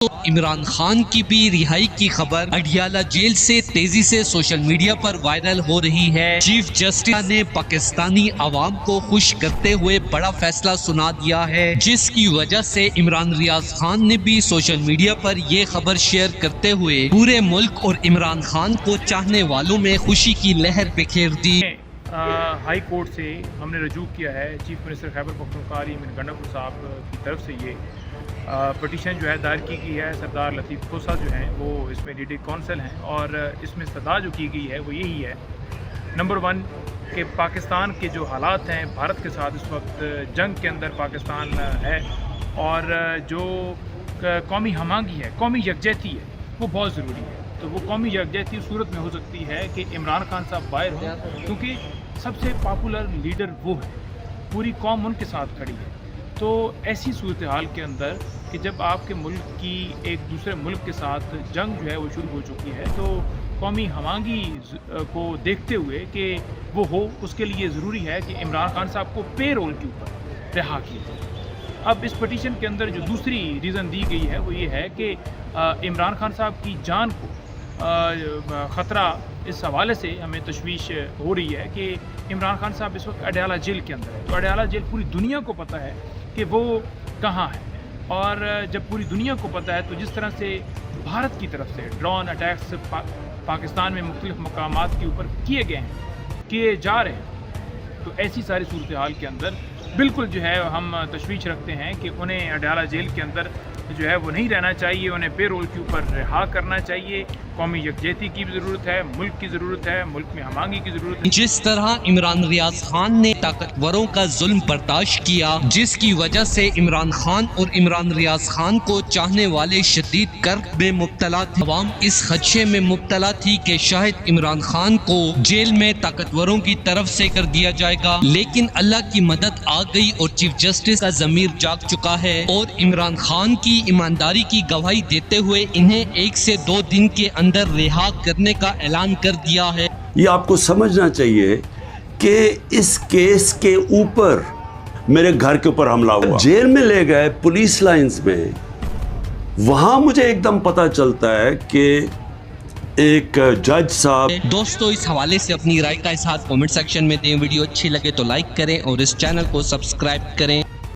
تو عمران خان کی بھی رہائی کی خبر اڈیالہ جیل سے تیزی سے سوشل میڈیا پر وائرل ہو رہی ہے۔ چیف جسٹس نے پاکستانی عوام کو خوش کرتے ہوئے بڑا فیصلہ سنا دیا ہے، جس کی وجہ سے عمران ریاض خان نے بھی سوشل میڈیا پر یہ خبر شیئر کرتے ہوئے پورے ملک اور عمران خان کو چاہنے والوں میں خوشی کی لہر بکھیر دی۔ ہائی کورٹ سے ہم نے رجوع کیا ہے چیف منسٹر خیبر پختونخوا علی امین گنڈاپور صاحب کی طرف سے یہ پٹیشن جو ہے دائر کی گئی ہے۔ سردار لطیف کھوسہ جو ہیں وہ اس میں ڈی کونسل ہیں، اور اس میں استدعا جو کی گئی ہے وہ یہی ہے، نمبر 1 کہ پاکستان کے جو حالات ہیں بھارت کے ساتھ اس وقت جنگ کے اندر پاکستان ہے، اور جو قومی ہمانگی ہے، قومی یکجہتی ہے، وہ بہت ضروری ہے۔ تو وہ قومی یکجہتی اس صورت میں ہو سکتی ہے کہ عمران خان صاحب باہر ہوں، کیونکہ سب سے پاپولر لیڈر وہ ہے، پوری قوم ان کے ساتھ کھڑی ہے۔ تو ایسی صورتحال کے اندر کہ جب آپ کے ملک کی ایک دوسرے ملک کے ساتھ جنگ جو ہے وہ شروع ہو چکی ہے، تو قومی ہمانگی کو دیکھتے ہوئے کہ وہ ہو، اس کے لیے ضروری ہے کہ عمران خان صاحب کو پے رول کے اوپر رہا کیا جائے۔ اب اس پٹیشن کے اندر جو دوسری ریزن دی گئی ہے وہ یہ ہے کہ عمران خان صاحب کی جان کو خطرہ اس حوالے سے ہمیں تشویش ہو رہی ہے کہ عمران خان صاحب اس وقت اڈیالہ جیل کے اندر ہے۔ تو اڈیالہ جیل پوری دنیا کو پتہ ہے کہ وہ کہاں ہے، اور جب پوری دنیا کو پتہ ہے تو جس طرح سے بھارت کی طرف سے ڈرون اٹیکس پاکستان میں مختلف مقامات کے اوپر کیے گئے ہیں، کیے جا رہے ہیں، تو ایسی ساری صورتحال کے اندر بالکل جو ہے ہم تشویش رکھتے ہیں کہ انہیں اڈیالہ جیل کے اندر جو ہے وہ نہیں رہنا چاہیے، انہیں پے رول کے اوپر رہا کرنا چاہیے۔ قومی یکجہتی کی بھی ضرورت ہے، ملک کی ضرورت ہے، ملک میں ہمانگی کی ضرورت ہے۔ جس طرح عمران ریاض خان نے طاقتوروں کا ظلم برداشت کیا، جس کی وجہ سے عمران خان اور عمران ریاض خان کو چاہنے والے شدید کرب میں مبتلا تھے، عوام اس خدشے میں مبتلا تھی کہ شاید عمران خان کو جیل میں طاقتوروں کی طرف سے کر دیا جائے گا، لیکن اللہ کی مدد آ گئی اور چیف جسٹس کا ضمیر جاگ چکا ہے، اور عمران خان کی ایمانداری کی گواہی دیتے ہوئے انہیں 1 سے 2 دن کے اندر رہا کرنے کا اعلان کر دیا ہے۔ یہ آپ کو سمجھنا چاہیے کہ اس کیس کے اوپر میرے گھر کے اوپر حملہ ہوا، جیل میں لے گئے پولیس لائنز میں، وہاں مجھے ایک دم پتہ چلتا ہے کہ ایک جج صاحب۔ دوستو اس حوالے سے اپنی رائے کا اظہار کمنٹ سیکشن میں دیں، ویڈیو اچھی لگے تو لائک کریں اور اس چینل کو سبسکرائب کریں۔